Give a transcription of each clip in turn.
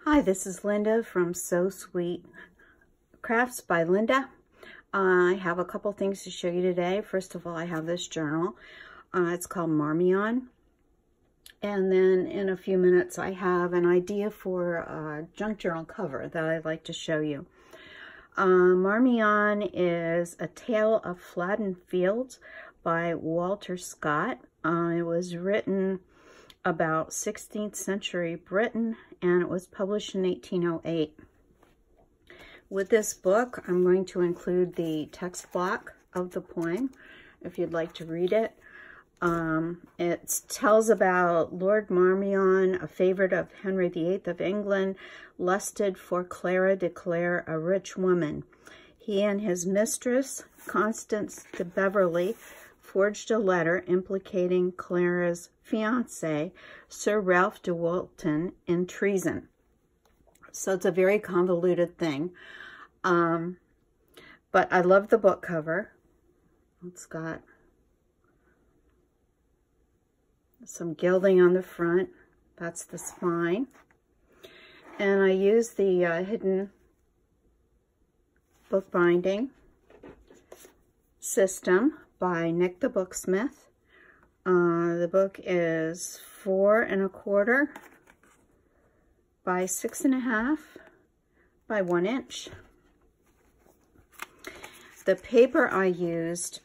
Hi, this is Linda from So Sweet Crafts by Linda. I have a couple things to show you today. First of all, I have this journal. It's called Marmion. And then in a few minutes, I have an idea for a junk journal cover that I'd like to show you. Marmion is A Tale of Flattened Fields by Walter Scott. It was written about 16th century Britain, and it was published in 1808. With this book, I'm going to include the text block of the poem, if you'd like to read it. It tells about Lord Marmion, a favorite of Henry VIII of England, lusted for Clara de Clare, a rich woman. He and his mistress, Constance de Beverley, forged a letter implicating Clara's fiancé, Sir Ralph de Walton, in treason. So it's a very convoluted thing. But I love the book cover. It's got some gilding on the front. That's the spine. And I use the hidden bookbinding system by Nick the Booksmith. The book is 4 1/4 by 6 1/2 by 1 inch. The paper I used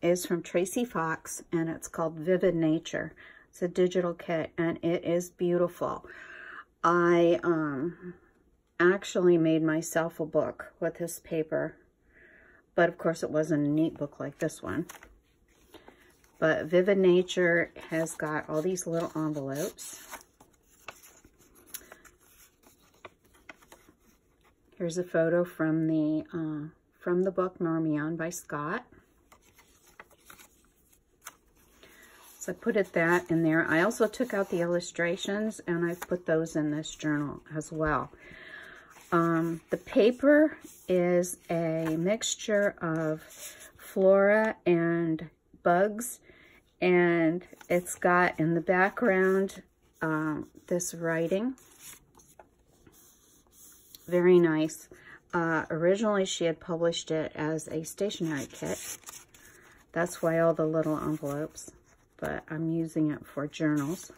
is from Tracie Fox, and it's called Vivid Nature. It's a digital kit, and it is beautiful. I actually made myself a book with this paper, but of course it wasn't a neat book like this one. But Vivid Nature has got all these little envelopes. Here's a photo from the book Marmion by Scott. So I put that in there. I also took out the illustrations, and I put those in this journal as well. The paper is a mixture of flora and bugs, and it's got in the background this writing. Very nice. Originally, she had published it as a stationery kit. That's why all the little envelopes, but I'm using it for journals.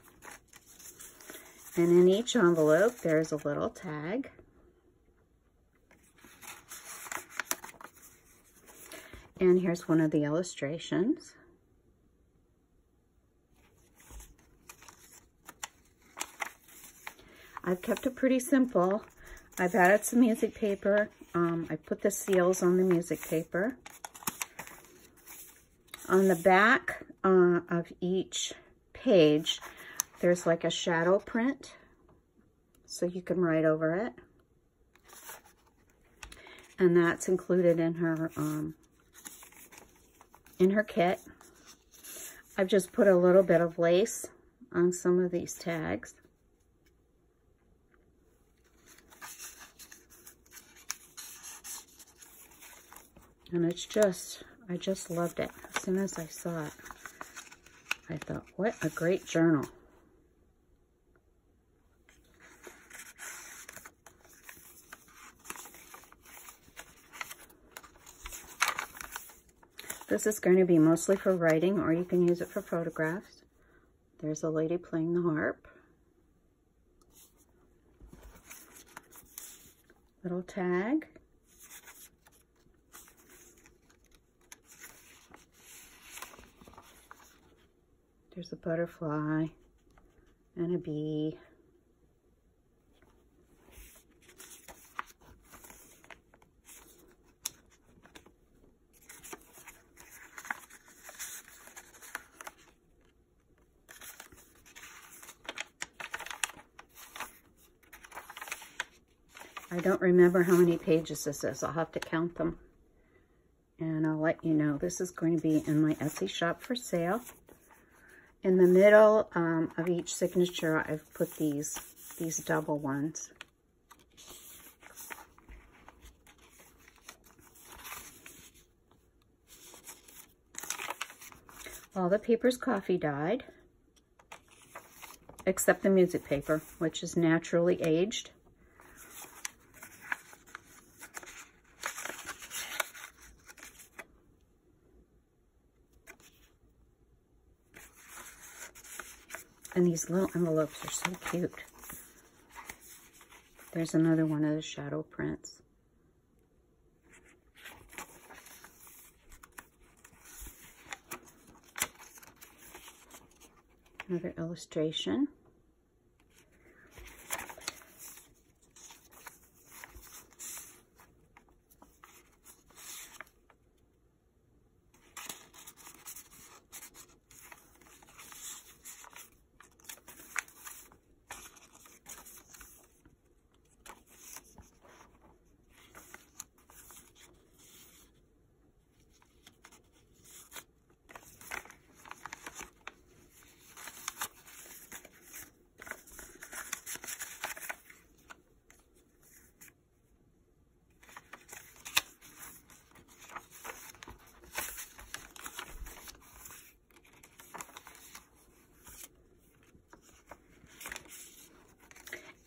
And in each envelope, there's a little tag. And here's one of the illustrations. I've kept it pretty simple. I've added some music paper. I put the seals on the music paper. On the back of each page, there's like a shadow print, so you can write over it. And that's included in her kit. I've just put a little bit of lace on some of these tags. And it's just, I just loved it. As soon as I saw it, I thought, what a great journal. This is going to be mostly for writing, or you can use it for photographs. There's a lady playing the harp. Little tag. There's a butterfly and a bee. I don't remember how many pages this is. I'll have to count them, and I'll let you know. This is going to be in my Etsy shop for sale. In the middle of each signature, I've put these double ones. All the paper's coffee dyed. except the music paper, which is naturally aged. And these little envelopes are so cute. There's another one of the shadow prints. Another illustration.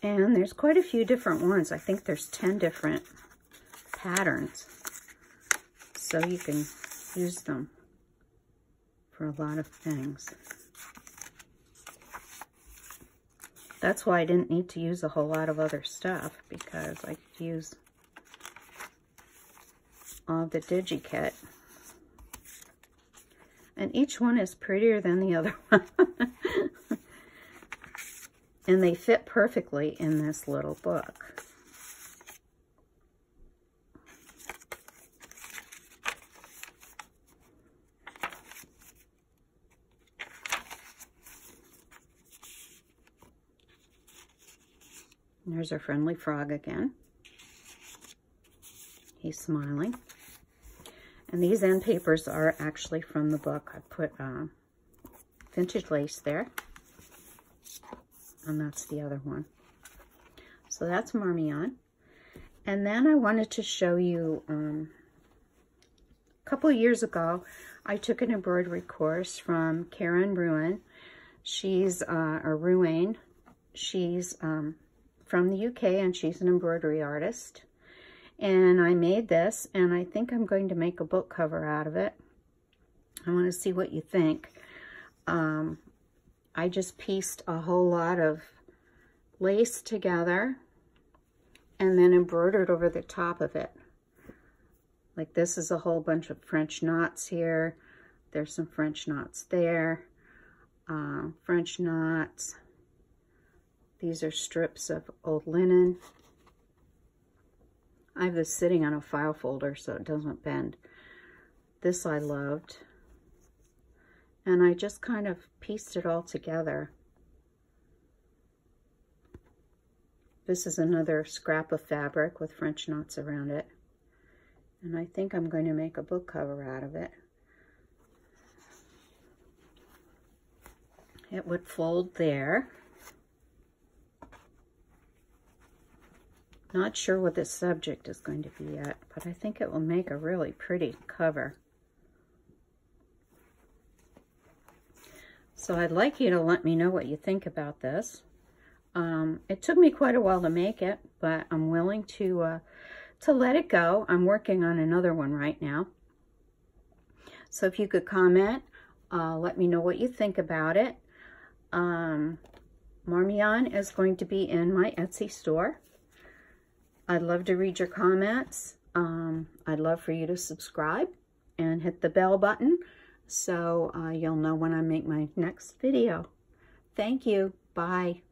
And there's quite a few different ones. I think there's 10 different patterns. So you can use them for a lot of things. That's why I didn't need to use a whole lot of other stuff, because I could use all the DigiKit. And each one is prettier than the other one. And they fit perfectly in this little book. And there's our friendly frog again. He's smiling. And these end papers are actually from the book. I put vintage lace there. And that's the other one. So that's Marmion. And then I wanted to show you, a couple of years ago, I took an embroidery course from Karen Ruane. She's, or Ruane. She's from the UK, and she's an embroidery artist. And I made this, and I think I'm going to make a book cover out of it. I want to see what you think. I just pieced a whole lot of lace together and then embroidered over the top of it. Like this is a whole bunch of French knots here. There's some French knots there. French knots. These are strips of old linen. I have this sitting on a file folder so it doesn't bend. This I loved. And I just kind of pieced it all together. This is another scrap of fabric with French knots around it. And I think I'm going to make a book cover out of it. It would fold there. Not sure what the subject is going to be yet, but I think it will make a really pretty cover. So I'd like you to let me know what you think about this. It took me quite a while to make it, but I'm willing to let it go. I'm working on another one right now. So if you could comment, let me know what you think about it. Marmion is going to be in my Etsy store. I'd love to read your comments. I'd love for you to subscribe and hit the bell button so you'll know when I make my next video. Thank you. Bye.